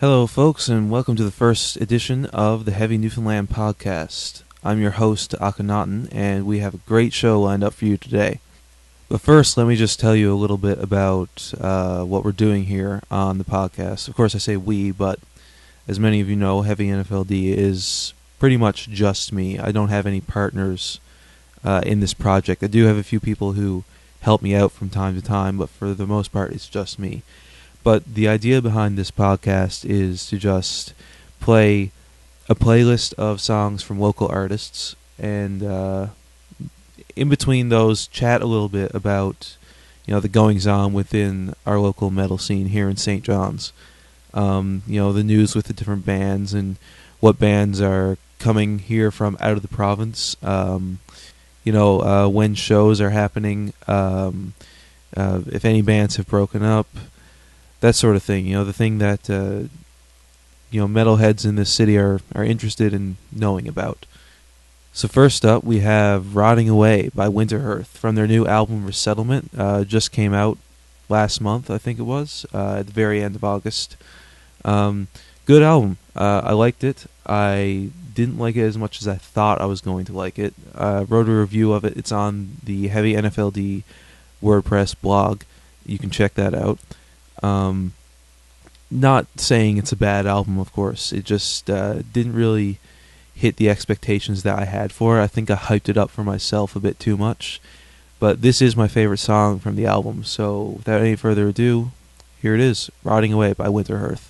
Hello, folks, and welcome to the first edition of the HeavyNFLD Podcast. I'm your host, Akhenaten, and we have a great show lined up for you today. But first, let me just tell you a little bit about what we're doing here on the podcast. Of course, I say we, but as many of you know, HeavyNFLD is pretty much just me. I don't have any partners in this project. I do have a few people who help me out from time to time, but for the most part, it's just me. But the idea behind this podcast is to just play a playlist of songs from local artists, and in between those, chat a little bit about the goings-on within our local metal scene here in St. John's. The news with the different bands and what bands are coming here from out of the province. When shows are happening, if any bands have broken up, that sort of thing. The thing that metalheads in this city are interested in knowing about. So first up, we have "Rotting Away" by Winterhearth from their new album Resettlement. Just came out last month, I think it was, at the very end of August. Good album. I liked it. I didn't like it as much as I thought I was going to like it. Wrote a review of it. It's on the HeavyNFLD WordPress blog. You can check that out. Not saying it's a bad album, of course. It just didn't really hit the expectations that I had for it. I think I hyped it up for myself a bit too much. But this is my favorite song from the album, so without any further ado, here it is, "Rotting Away" by Winterhearth.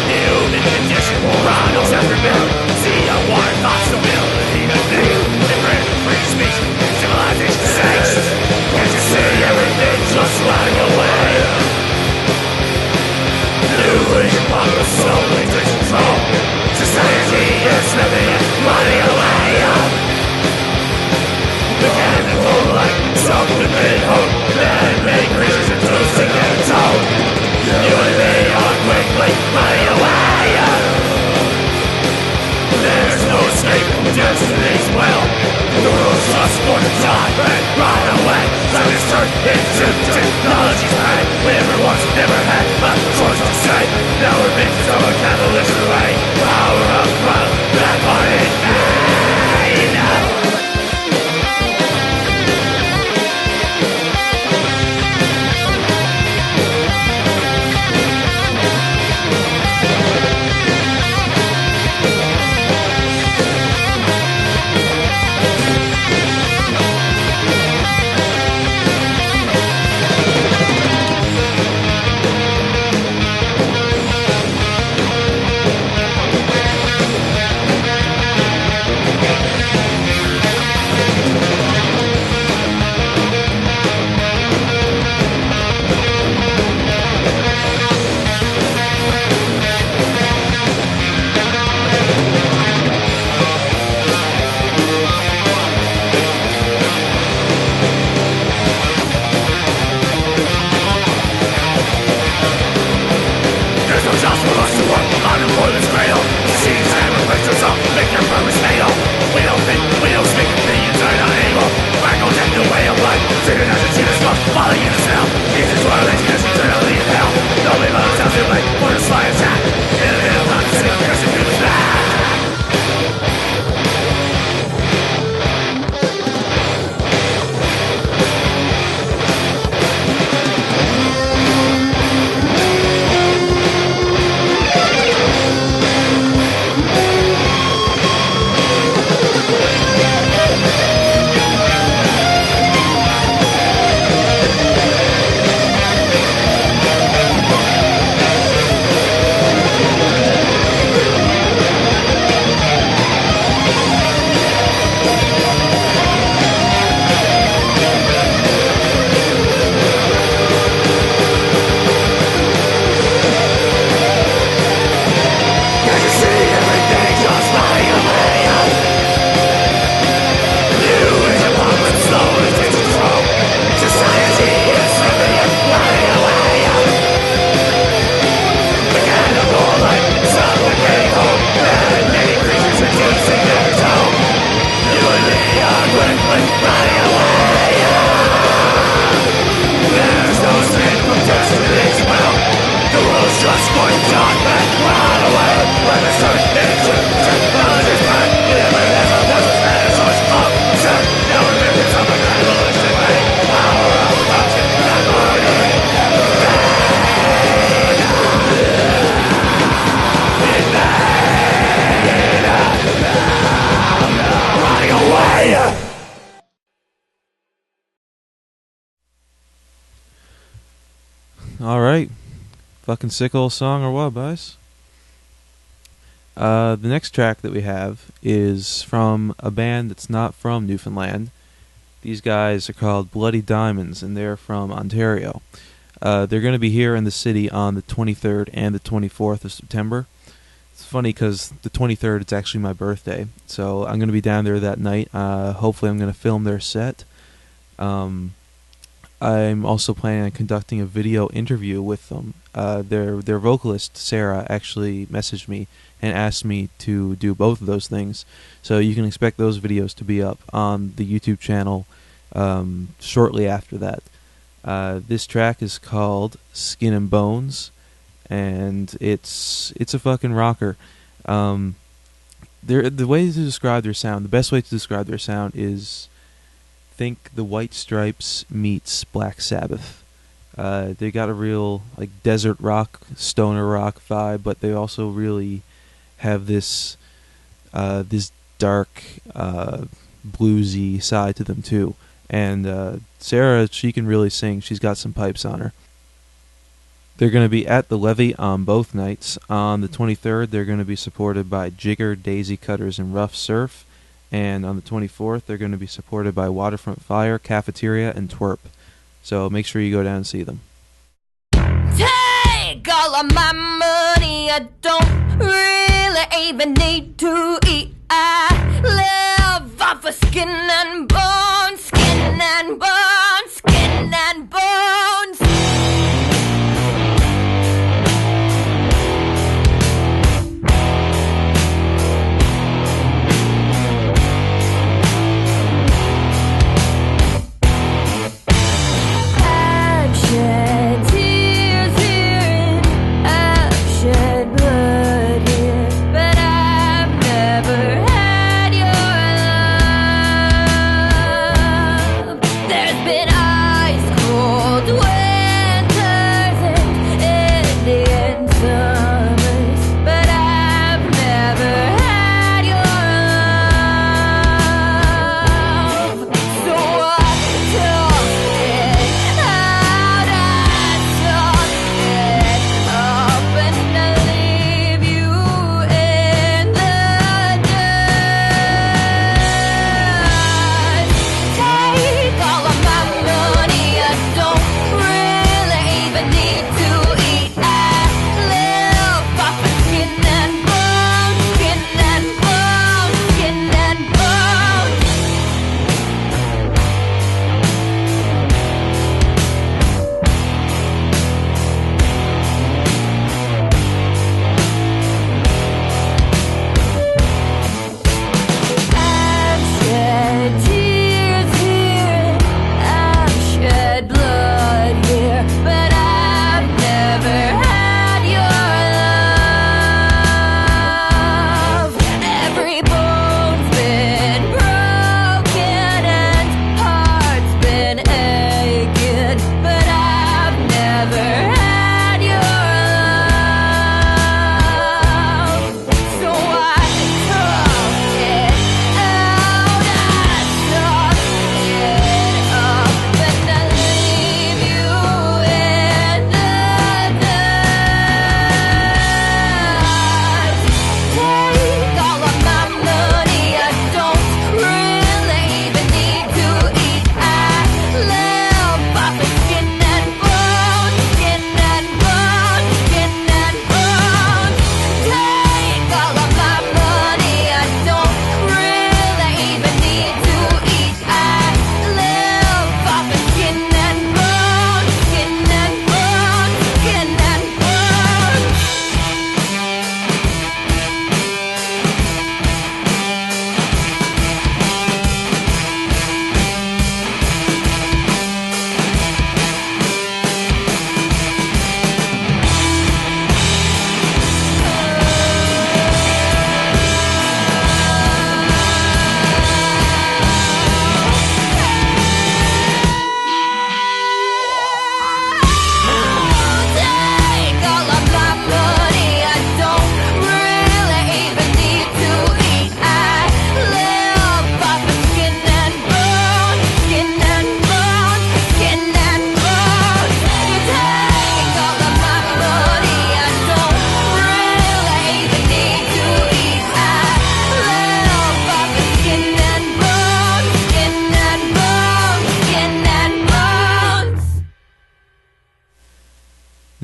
Human condition, Ronald's after build. See, I want thoughts to build. Alright. Fucking sick old song or what, boys? The next track that we have is from a band that's not from Newfoundland. These guys are called Bloody Diamonds, and they're from Ontario. They're going to be here in the city on the 23rd and the 24th of September. It's funny because the 23rd, it's actually my birthday, so I'm going to be down there that night. Hopefully I'm going to film their set. I'm also planning on conducting a video interview with them. Their vocalist, Sarah, actually messaged me and asked me to do both of those things. So you can expect those videos to be up on the YouTube channel shortly after that. This track is called Skin and Bones, and it's a fucking rocker. The way to describe their sound, the best way to describe their sound is think the White Stripes meets Black Sabbath. They got a real like desert rock, stoner rock vibe, but they also really have this dark bluesy side to them too. And Sarah, she can really sing. She's got some pipes on her. They're going to be at the Levee on both nights. On the 23rd, they're going to be supported by Jigger, Daisy Cutters, and Rough Surf. And on the 24th, they're going to be supported by Waterfront Fire, Cafeteria, and Twerp. So make sure you go down and see them. Take all of my money, I don't really even need to eat. I live off of skin and bones, skin and bones, skin and bones. Your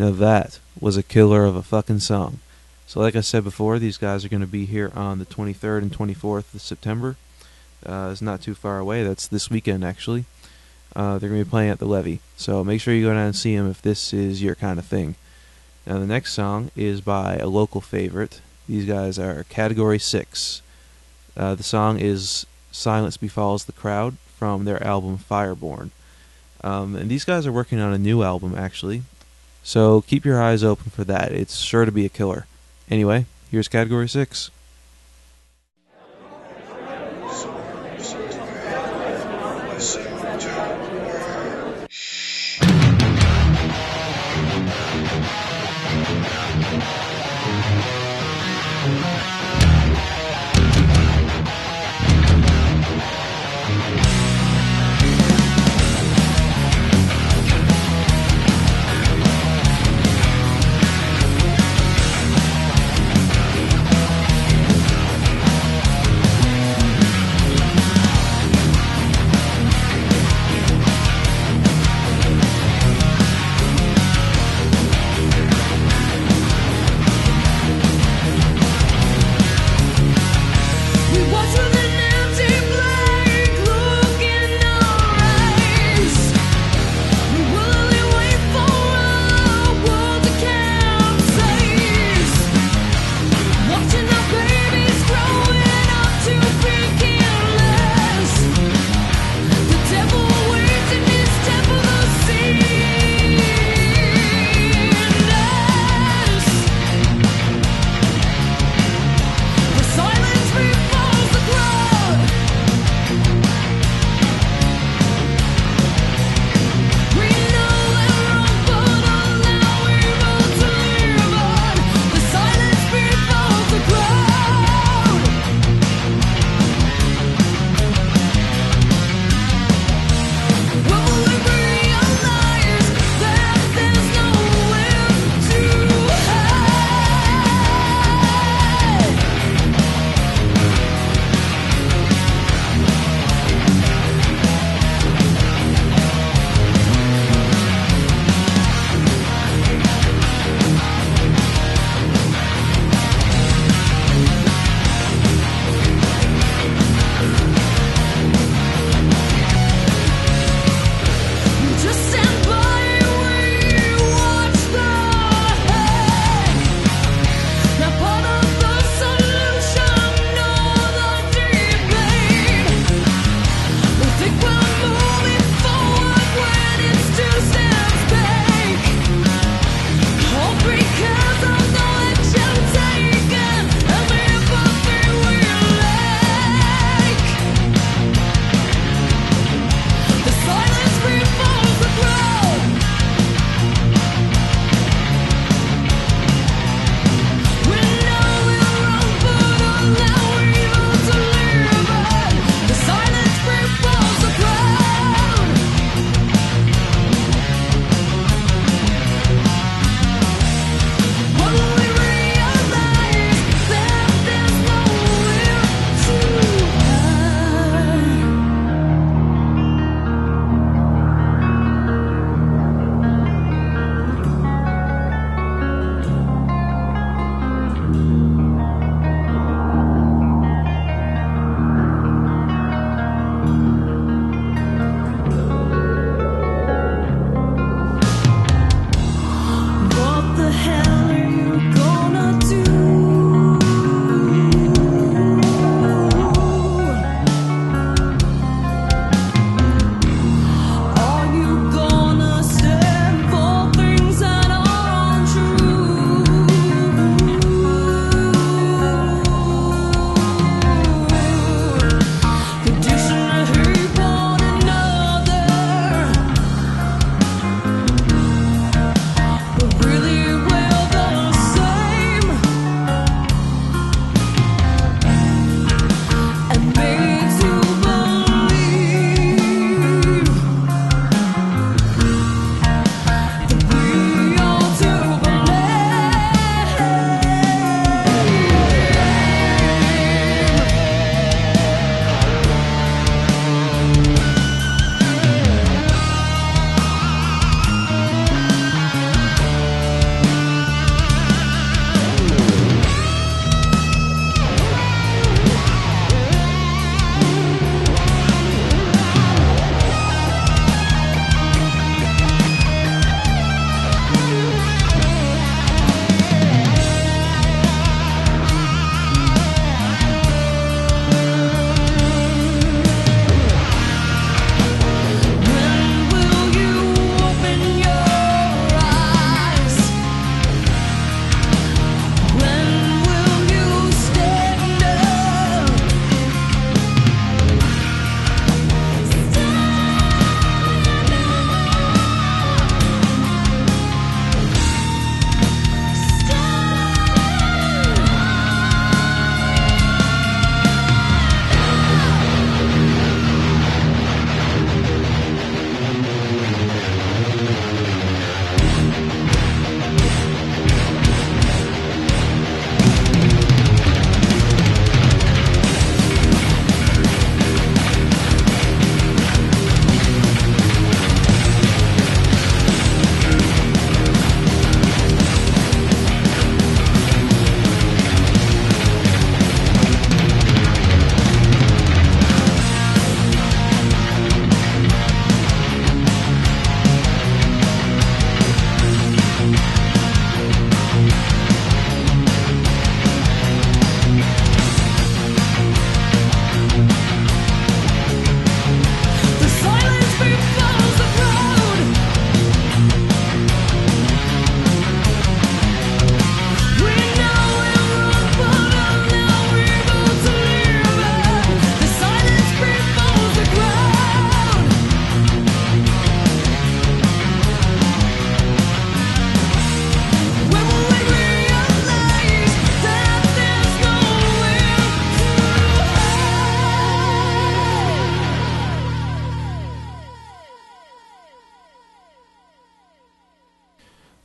Now that was a killer of a fucking song. So like I said before, these guys are going to be here on the 23rd and 24th of September. It's not too far away. That's this weekend, actually. They're going to be playing at the Levee. So make sure you go down and see them if this is your kind of thing. Now the next song is by a local favorite. These guys are Category 6. The song is Silence Befalls the Crowd from their album Fireborn. And these guys are working on a new album, actually. So keep your eyes open for that. It's sure to be a killer. Anyway, here's Category 6.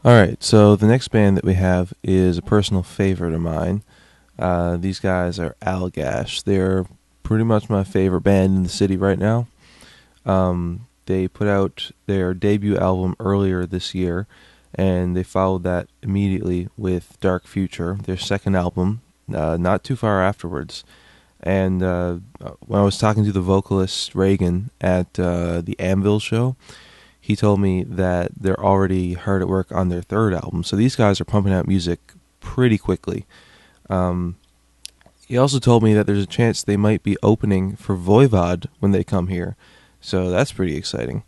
Alright, so the next band that we have is a personal favorite of mine. These guys are Allagash. They're pretty much my favorite band in the city right now. They put out their debut album earlier this year, and they followed that immediately with Dark Future, their second album, not too far afterwards. And when I was talking to the vocalist Reagan at the Anvil show, he told me that they're already hard at work on their third album. So these guys are pumping out music pretty quickly. He also told me that there's a chance they might be opening for Voivod when they come here. So that's pretty exciting.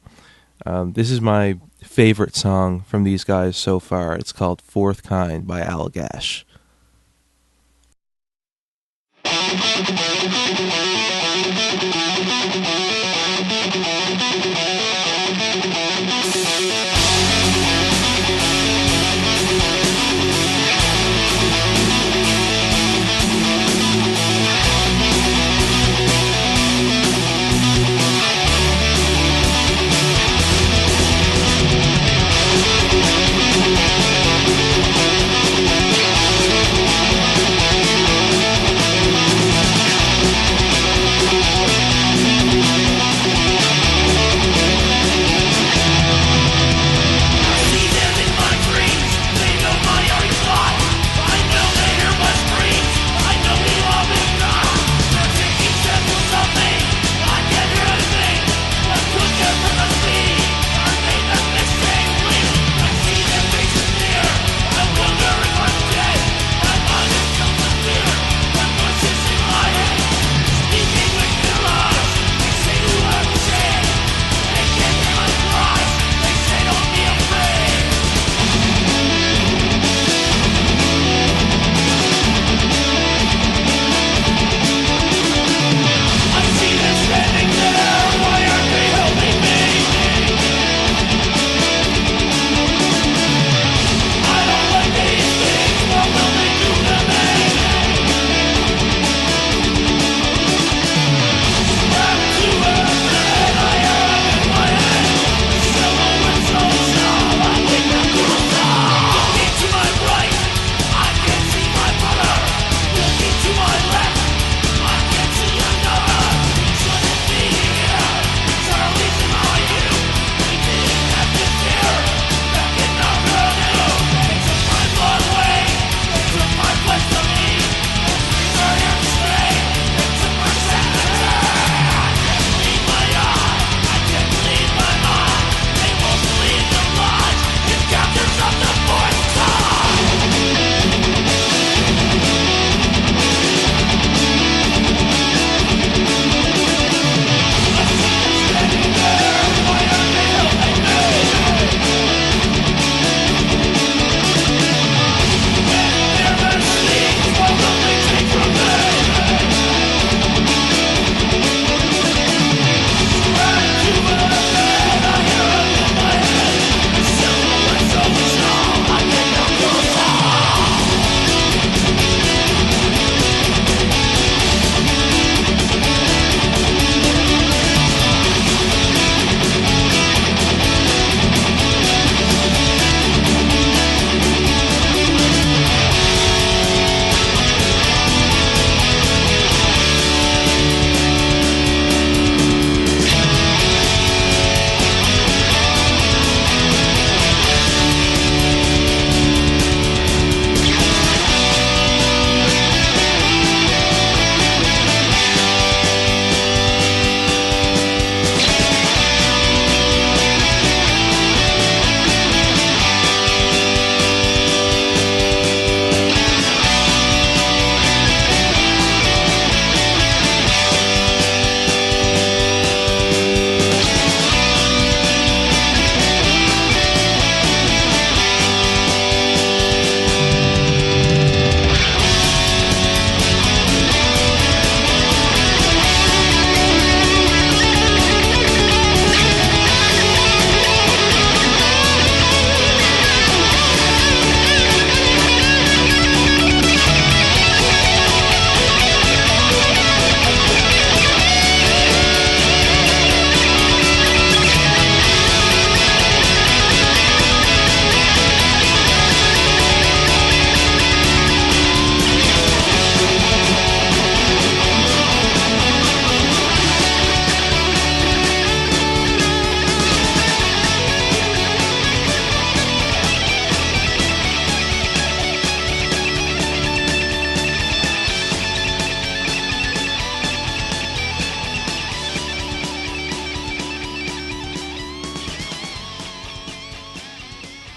This is my favorite song from these guys so far. It's called Fourth Kind by Allagash.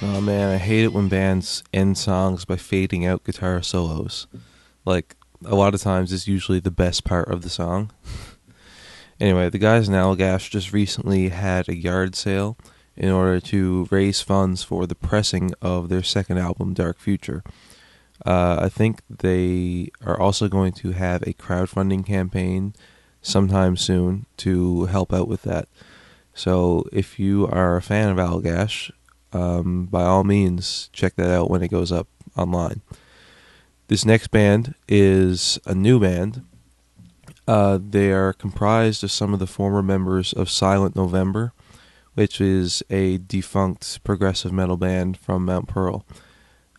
Oh man, I hate it when bands end songs by fading out guitar solos. Like, a lot of times it's usually the best part of the song. Anyway, the guys in Allagash just recently had a yard sale in order to raise funds for the pressing of their second album, Dark Future. I think they are also going to have a crowdfunding campaign sometime soon to help out with that. So if you are a fan of Allagash, by all means, check that out when it goes up online. This next band is a new band. They are comprised of some of the former members of Silent November, which is a defunct progressive metal band from Mount Pearl.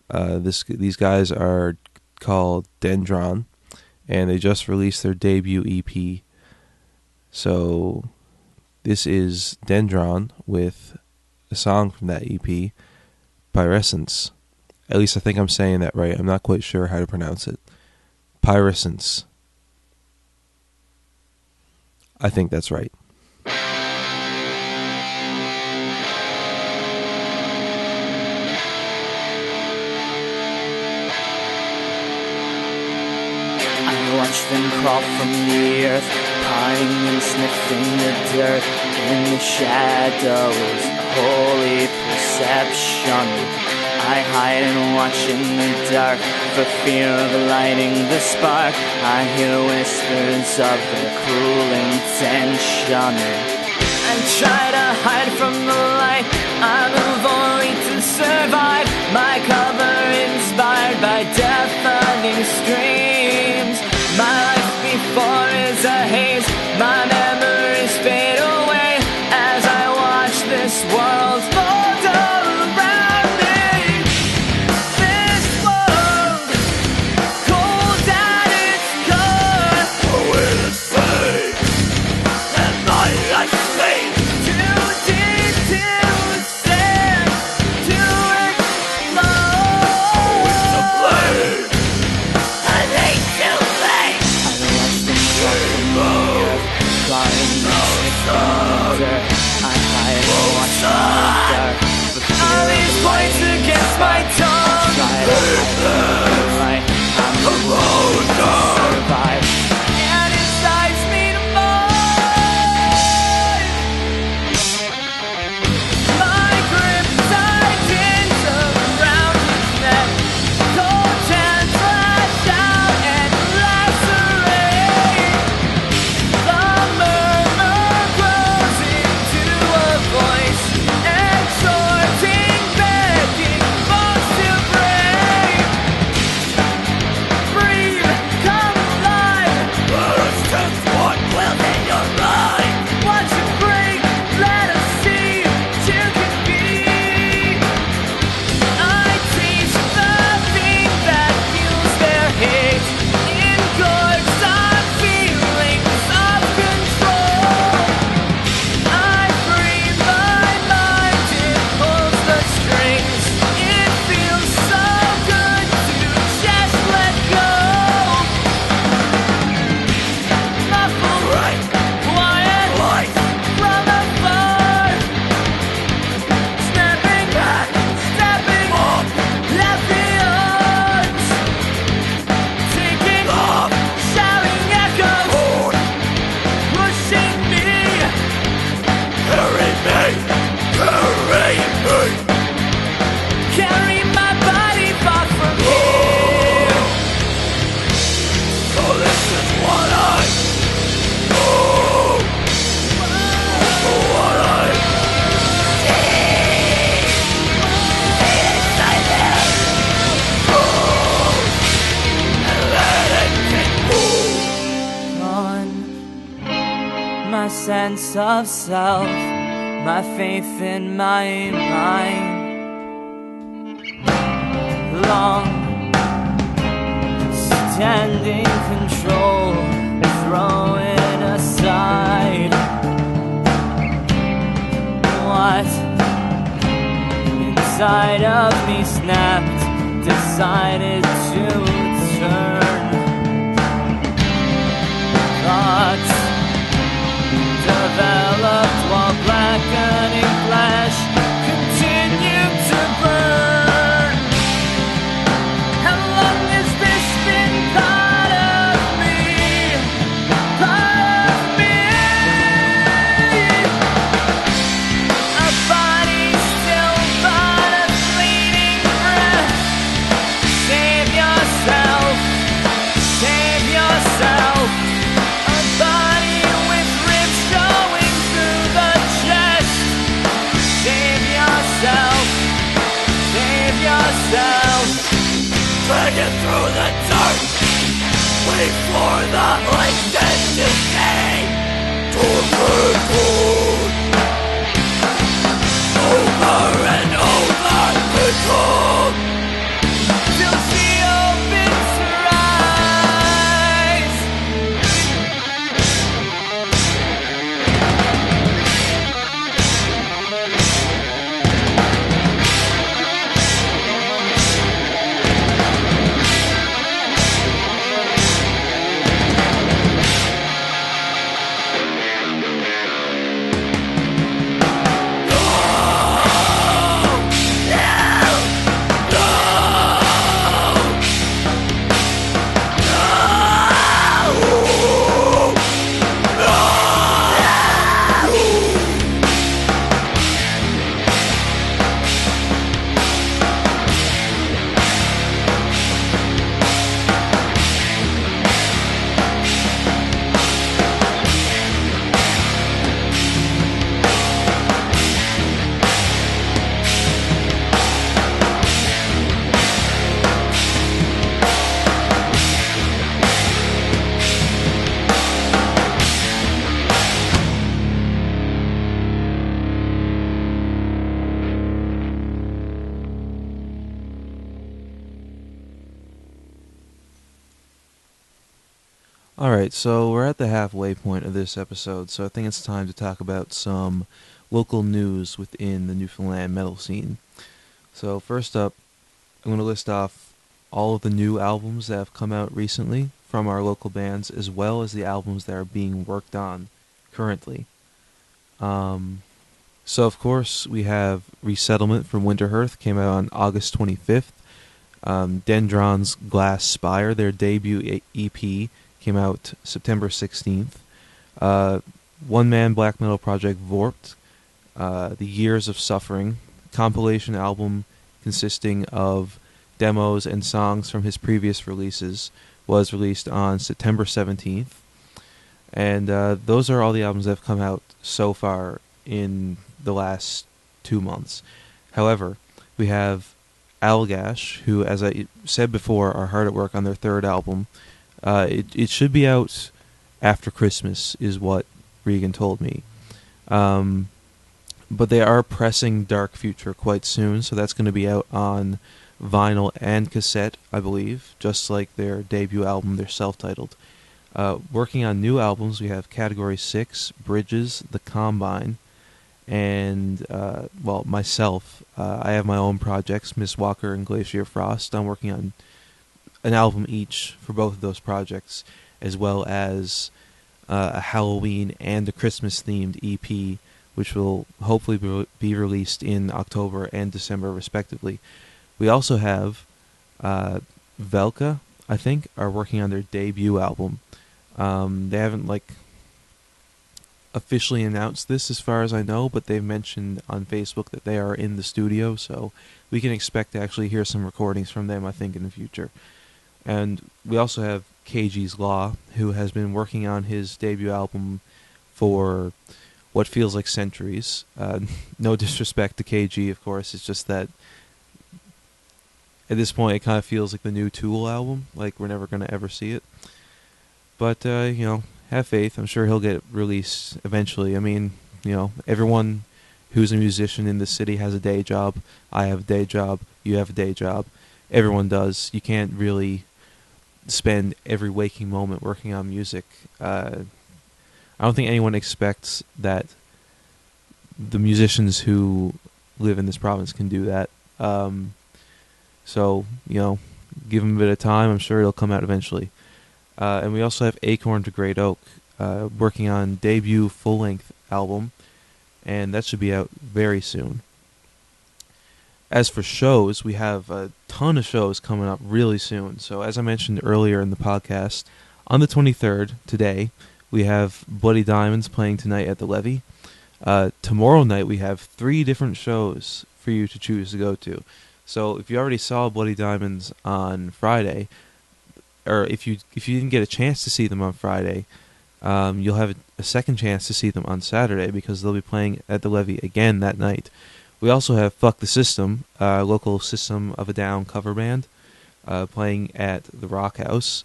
These guys are called Dendron, and they just released their debut EP. So this is Dendron with a song from that EP, Pyriscence. At least I think I'm saying that right. I'm not quite sure how to pronounce it. Pyriscence. I think that's right. I watch them crawl from the earth, pawing and sniffing the dirt. In the shadows, holy perception. I hide and watch in the dark, for fear of lighting the spark. I hear whispers of their cruel intention. I try to hide from the light, I'm a void to survive. My cover inspired by deafening screams. My life before is a haze, my memories fade away as I watch this world fold around me. This world, cold at its core. Who will it say that my life fades? Too deep to stand, to explode. Who is to blame? I hate to blame. I watch them drop from the earth, flying and dirt. I hide and watch in the dark, for fear all these points against my tongue. Try to hide from the light, I'm the one to survive. And it drives me to mine. My grip tightens around his neck, cold hands lash out and lacerate. The murmur grows into a voice, exhorting, begging bones to break. Breathe, come alive. Pyriscence, what will in your mind? Watch it break, let us see what you can be. I teach the thing that fuels their hate, engorged on feelings of control. I free my mind, it pulls the strings. It feels so good to just let go. Muffled, Right, quiet, light, from afar, snapping back, stepping up, left the odds, taking up, shouting echoes, on, pushing me, carry me, carry me. carry my body far from here. So this is what I do, what I Gone, my sense of self, my faith in my mind. Long standing control, throw it aside. What inside of me snapped, decided to turn. Thoughts developed while blackening flesh continued to burn. for the wasted decay. Tortured food. Over and over it's home. Till she opens her eyes. Alright, so we're at the halfway point of this episode, so I think it's time to talk about some local news within the Newfoundland metal scene. So first up, I'm going to list off all of the new albums that have come out recently from our local bands, as well as the albums that are being worked on currently. So of course, we have Resettlement from Winterhearth, came out on August 25th. Dendron's Glass Spire, their debut EP, came out September 16th. One-man black metal project Vorped, The Years of Suffering, compilation album consisting of demos and songs from his previous releases, was released on September 17th. And those are all the albums that have come out so far in the last 2 months. However, we have Allagash, who, as I said before, are hard at work on their third album. It should be out after Christmas, is what Regan told me. But they are pressing Dark Future quite soon, so that's going to be out on vinyl and cassette, I believe, just like their debut album, they're self-titled. Working on new albums, we have Category 6, Bridges, The Combine, and, myself. I have my own projects, Mistwalker and Glacier Frost. I'm working on an album each for both of those projects, as well as a Halloween and a Christmas-themed EP, which will hopefully be released in October and December, respectively. We also have Velka, I think, are working on their debut album. They haven't, officially announced this as far as I know, but they've mentioned on Facebook that they are in the studio, so we can expect to actually hear some recordings from them, I think, in the future. And we also have KG's Law, who has been working on his debut album for what feels like centuries. No disrespect to KG, of course, it's just that at this point it kind of feels like the new Tool album, like we're never going to ever see it. But, have faith. I'm sure he'll get released eventually. I mean, everyone who's a musician in this city has a day job. I have a day job. You have a day job. Everyone does. You can't really spend every waking moment working on music. I don't think anyone expects that the musicians who live in this province can do that. So, give them a bit of time. I'm sure it'll come out eventually. And we also have Acorn to Great Oak, working on debut full-length album, and that should be out very soon. As for shows, we have a ton of shows coming up really soon. So as I mentioned earlier in the podcast, on the 23rd, today, we have Bloody Diamonds playing tonight at the Levee. Tomorrow night, we have 3 different shows for you to choose to go to. So if you already saw Bloody Diamonds on Friday, or if you didn't get a chance to see them on Friday, you'll have a second chance to see them on Saturday, because they'll be playing at the Levee again that night. We also have Fuck the System, local System of a Down cover band, playing at the Rock House.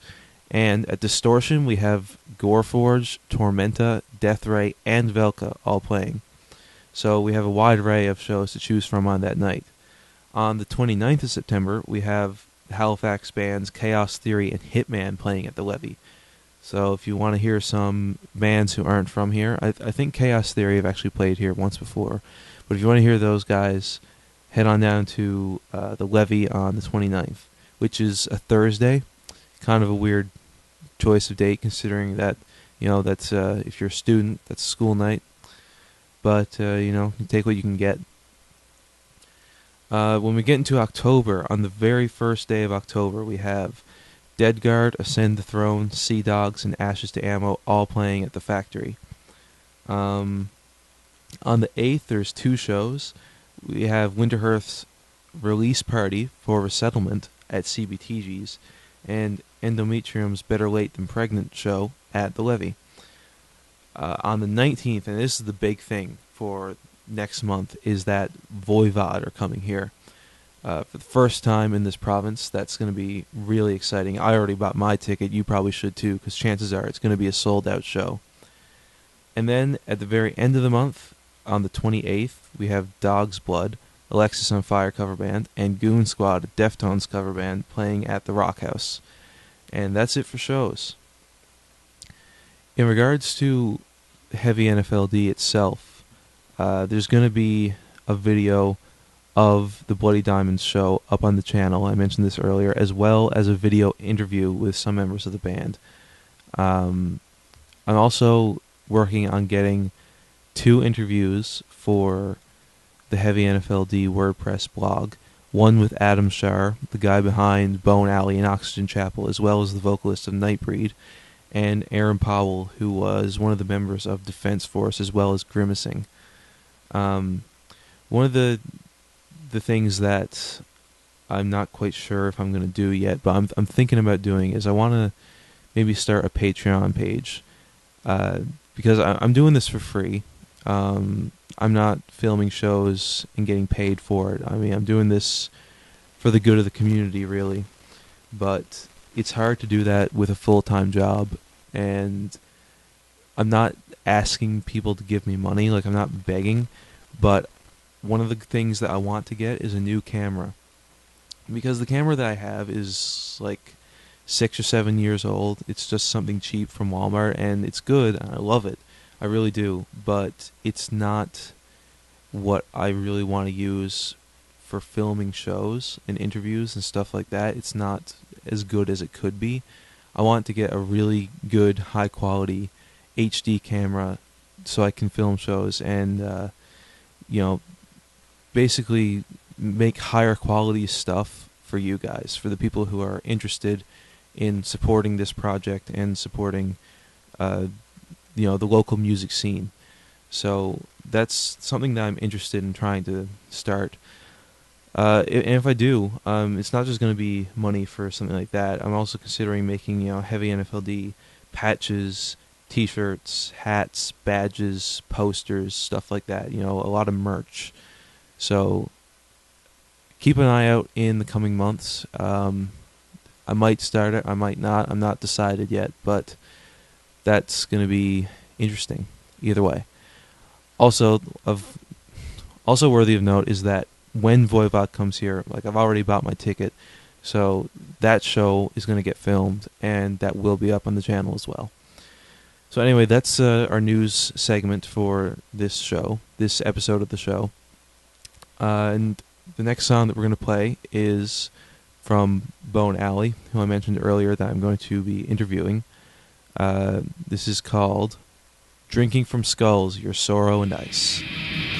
And at Distortion, we have Goreforge, Tormenta, Deathray, and Velka all playing. So we have a wide array of shows to choose from on that night. On the 29th of September, we have Halifax bands Chaos Theory and Hitman playing at the Levy. So if you want to hear some bands who aren't from here, I think Chaos Theory have actually played here once before. But if you want to hear those guys, head on down to the Levy on the 29th, which is a Thursday. Kind of a weird choice of date considering that, that's if you're a student, that's a school night. But, you take what you can get. When we get into October, on the very first day of October, we have Dead Guard, Ascend the Throne, Sea Dogs, and Ashes to Ammo all playing at the Factory. On the 8th, there's 2 shows. We have Winterhearth's release party for Resettlement at CBTG's, and Endometrium's Better Late Than Pregnant show at the Levy. On the 19th, and this is the big thing for next month, is that Voivod are coming here. For the first time in this province. That's going to be really exciting. I already bought my ticket. You probably should too, because chances are it's going to be a sold-out show. And then at the very end of the month, on the 28th, we have Dog's Blood, Alexis on Fire cover band, and Goon Squad, Deftones cover band, playing at the Rock House. And that's it for shows. In regards to Heavy NFLD itself, there's going to be a video of the Bloody Diamonds show up on the channel. I mentioned this earlier, as well as a video interview with some members of the band. I'm also working on getting 2 interviews for the Heavy NFLD WordPress blog. One with Adam Shar, the guy behind Bone Alley and Oxygen Chapel, as well as the vocalist of Nightbreed, and Aaron Powell, who was one of the members of Defense Force, as well as Grimacing. One of the things that I'm not quite sure if I'm going to do yet, but I'm thinking about doing, is I want to maybe start a Patreon page, because I'm doing this for free. I'm not filming shows and getting paid for it. I mean, I'm doing this for the good of the community, really. But it's hard to do that with a full-time job, and I'm not asking people to give me money, like I'm not begging, but one of the things that I want to get is a new camera. Because the camera that I have is like 6 or 7 years old. It's just something cheap from Walmart, and it's good, and I love it. I really do, but it's not what I really want to use for filming shows and interviews and stuff like that. It's not as good as it could be. I want to get a really good, high-quality HD camera so I can film shows and, basically make higher quality stuff for you guys, for the people who are interested in supporting this project and supporting the local music scene. So that's something that I'm interested in trying to start. And if I do, it's not just going to be money for something like that. I'm also considering making, Heavy NFLD patches, T-shirts, hats, badges, posters, stuff like that. A lot of merch. So keep an eye out in the coming months. I might start it, I might not. I'm not decided yet, but that's going to be interesting either way. Also worthy of note is that when Voivod comes here, like, I've already bought my ticket, so that show is going to get filmed, and that will be up on the channel as well. So anyway, that's our news segment for this episode of the show. And the next song that we're going to play is from Bone Alley, who I mentioned earlier that I'm going to be interviewing. This is called Drinking from Skulls, Your Sorrow and Ice. Fire!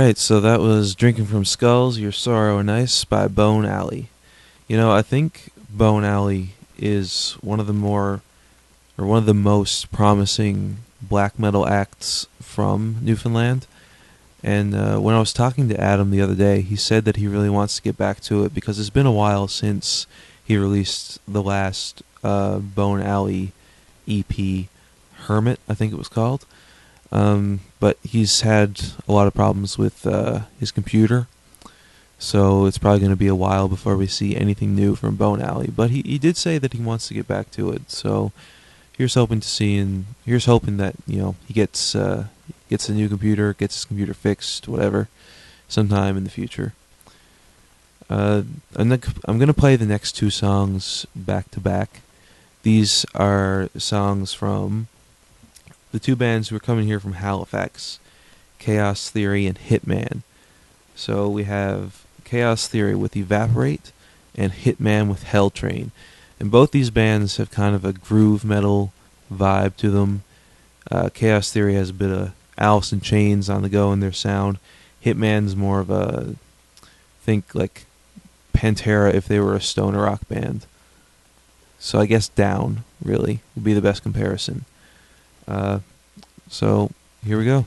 Alright, so that was Drinking from Skulls, Your Sorrow and Ice by Bone Alley. You know, I think Bone Alley is one of the most promising black metal acts from Newfoundland. And when I was talking to Adam the other day, he said that he really wants to get back to it because it's been a while since he released the last Bone Alley EP, Hermit, I think it was called. But he's had a lot of problems with his computer, so it's probably going to be a while before we see anything new from Bone Alley. But he did say that he wants to get back to it, so here's hoping that he gets a new computer, gets his computer fixed, whatever, sometime in the future. I'm going to play the next two songs back to back. These are songs from the two bands who are coming here from Halifax, Chaos Theory and Hitman. So we have Chaos Theory with Evaporate and Hitman with Helltrain. And both these bands have kind of a groove metal vibe to them. Chaos Theory has a bit of Alice in Chains on the go in their sound. Hitman's more of a, think like Pantera if they were a stoner rock band. So I guess Down, really, would be the best comparison. So here we go.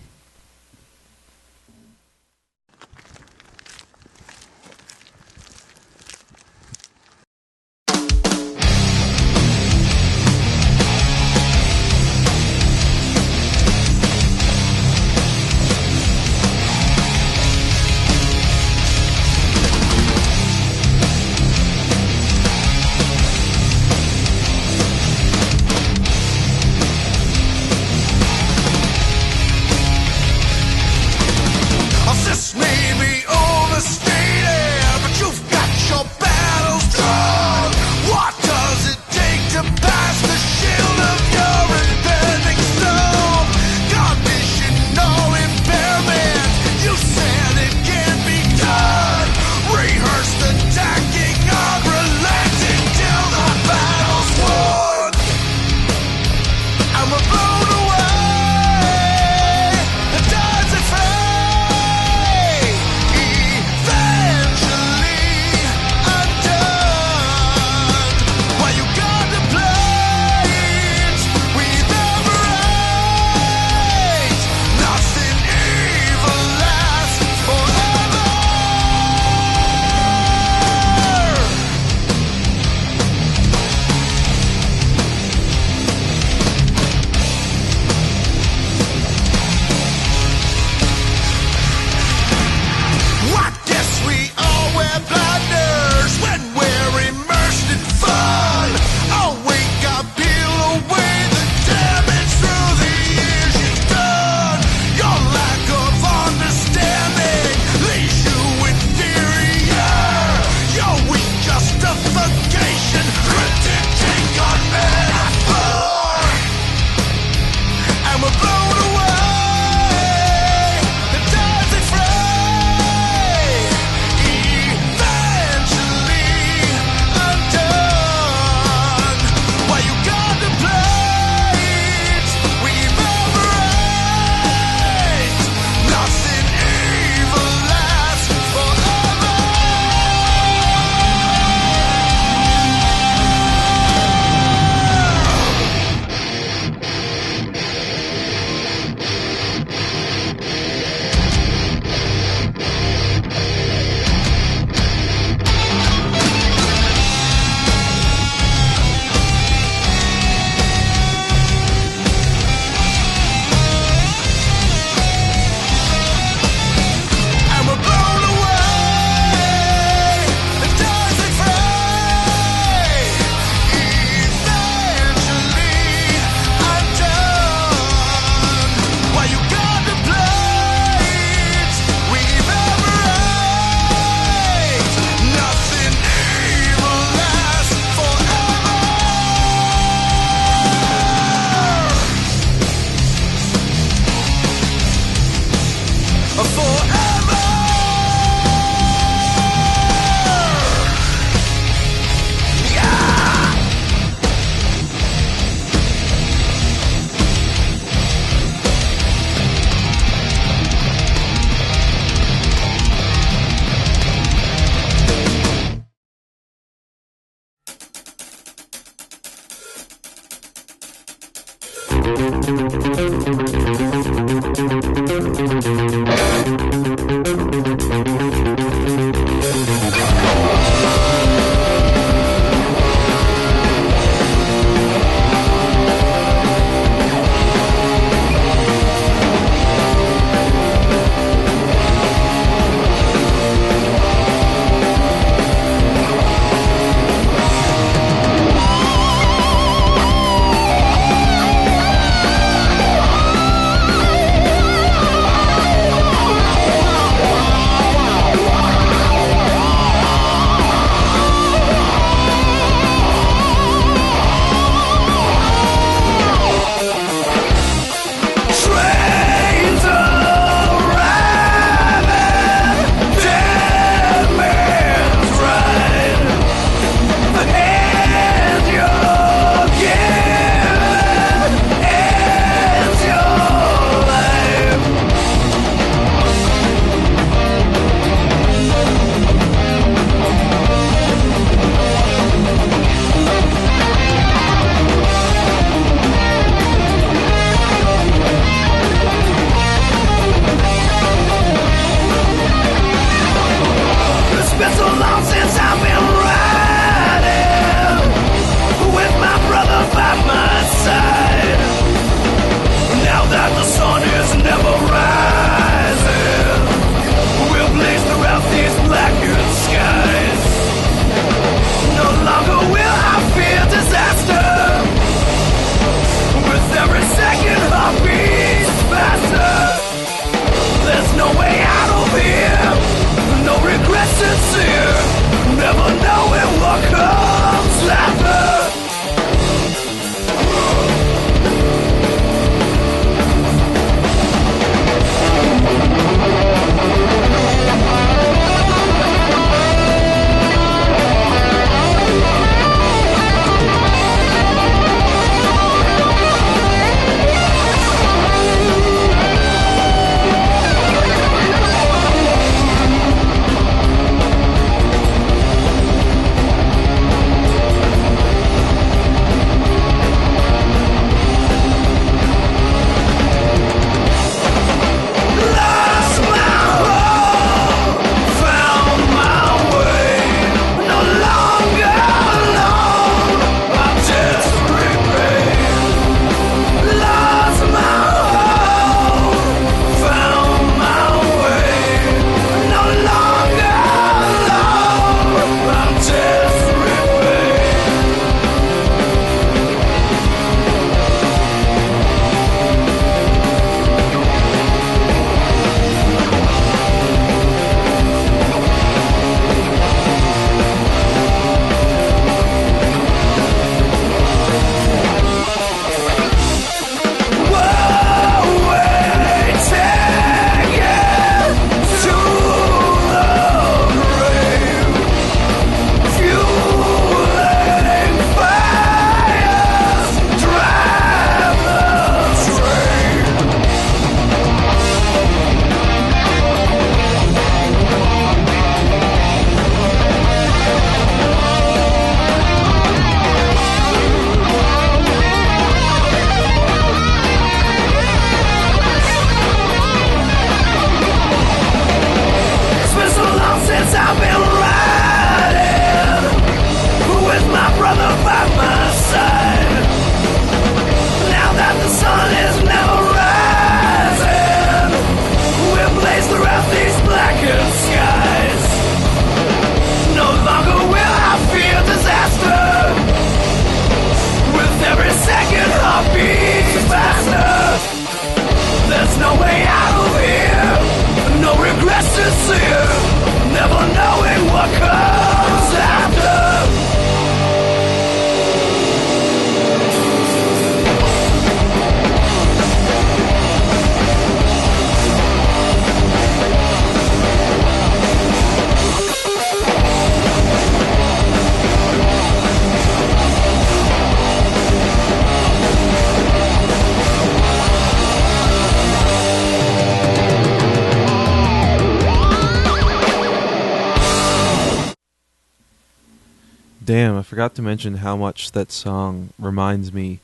Damn, I forgot to mention how much that song reminds me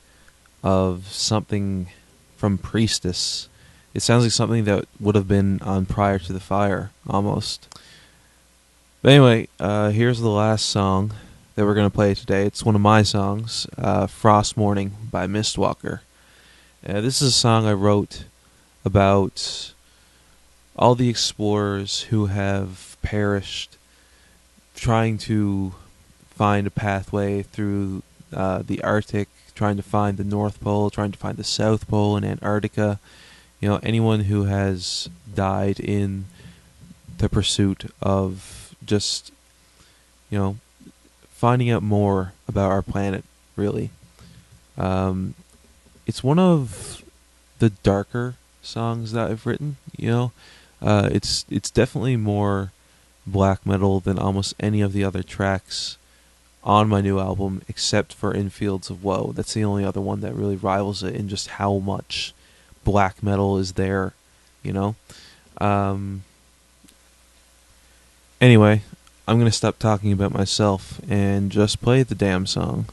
of something from Priestess. It sounds like something that would have been on Prior to the Fire, almost. But anyway, here's the last song that we're going to play today. It's one of my songs, Frostmourning by Mistwalker. This is a song I wrote about all the explorers who have perished trying to find a pathway through the Arctic, trying to find the North Pole, trying to find the South Pole and Antarctica. You know, anyone who has died in the pursuit of just, you know, finding out more about our planet, really. It's one of the darker songs that I've written, you know. It's definitely more black metal than almost any of the other tracks on my new album, except for In Fields of Woe. That's the only other one that really rivals it in just how much black metal is there, you know. Anyway, I'm going to stop talking about myself and just play the damn song.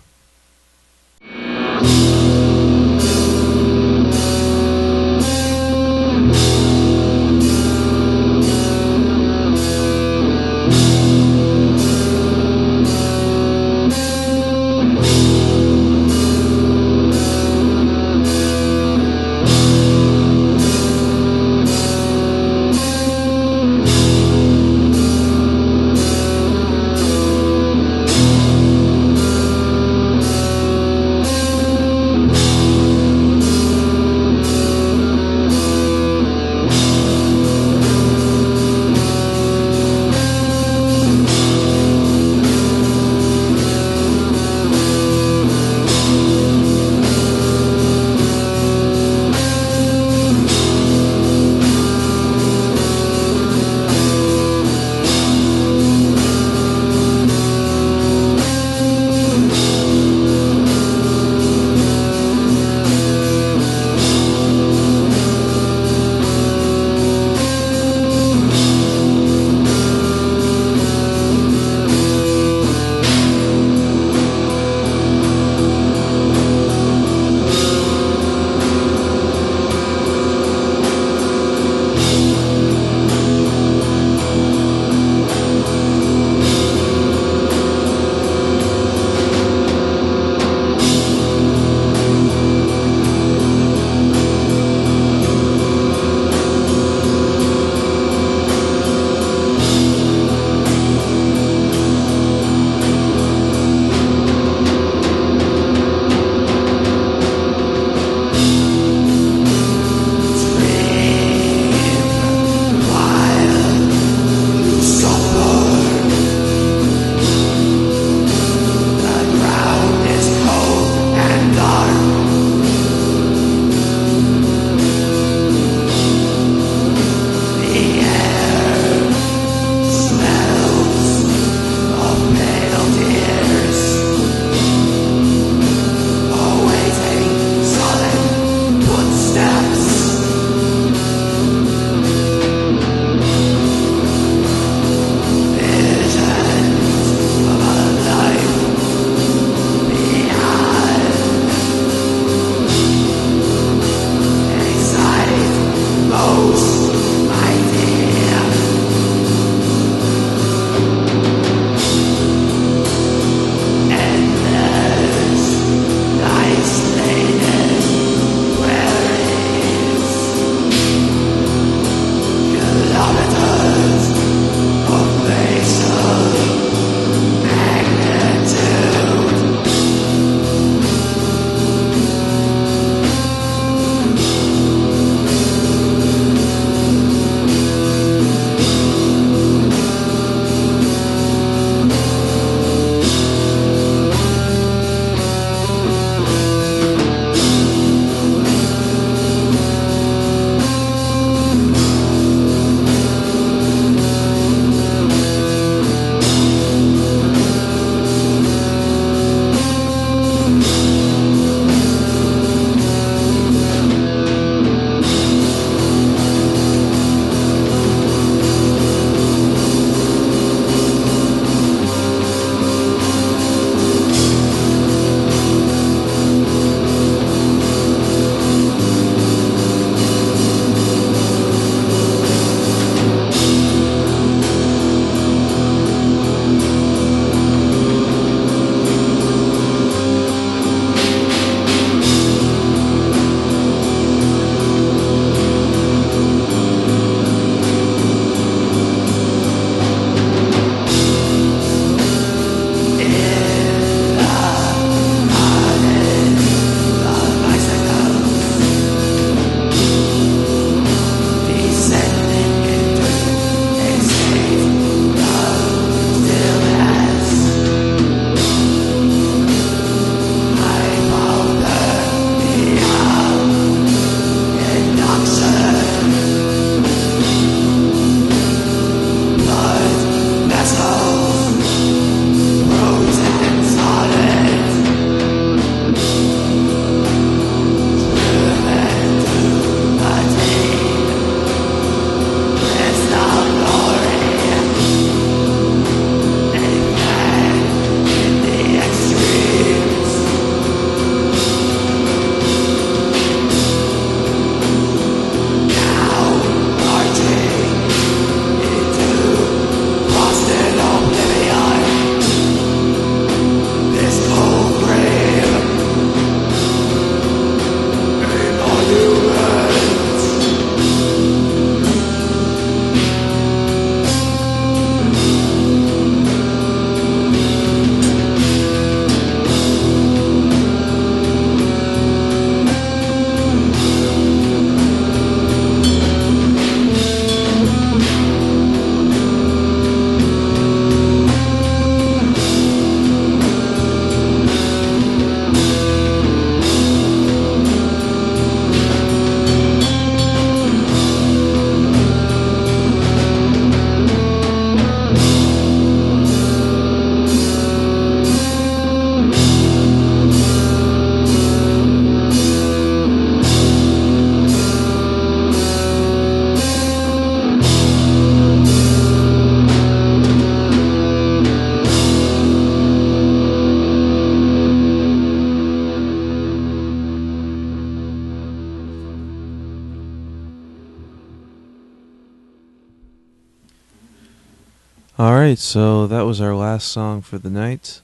Alright, so that was our last song for the night.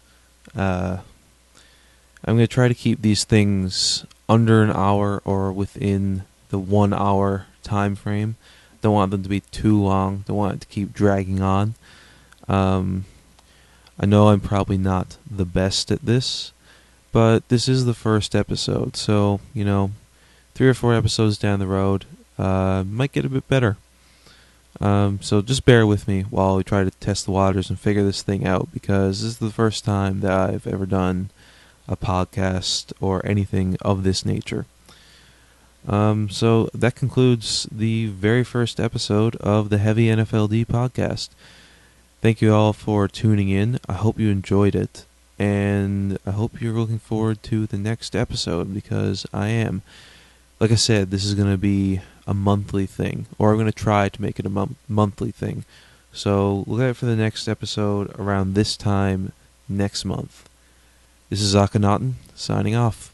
I'm going to try to keep these things under an hour or within the 1 hour time frame. Don't want them to be too long. Don't want it to keep dragging on. I know I'm probably not the best at this, but this is the first episode, so, 3 or 4 episodes down the road, might get a bit better. So just bear with me while we try to test the waters and figure this thing out, because this is the first time that I've ever done a podcast or anything of this nature. So that concludes the very first episode of the HeavyNFLD Podcast. Thank you all for tuning in. I hope you enjoyed it, and I hope you're looking forward to the next episode, because I am. Like I said, this is going to be a monthly thing, or I'm going to try to make it a monthly thing. So look out for the next episode around this time next month. This is Akhenaten, signing off.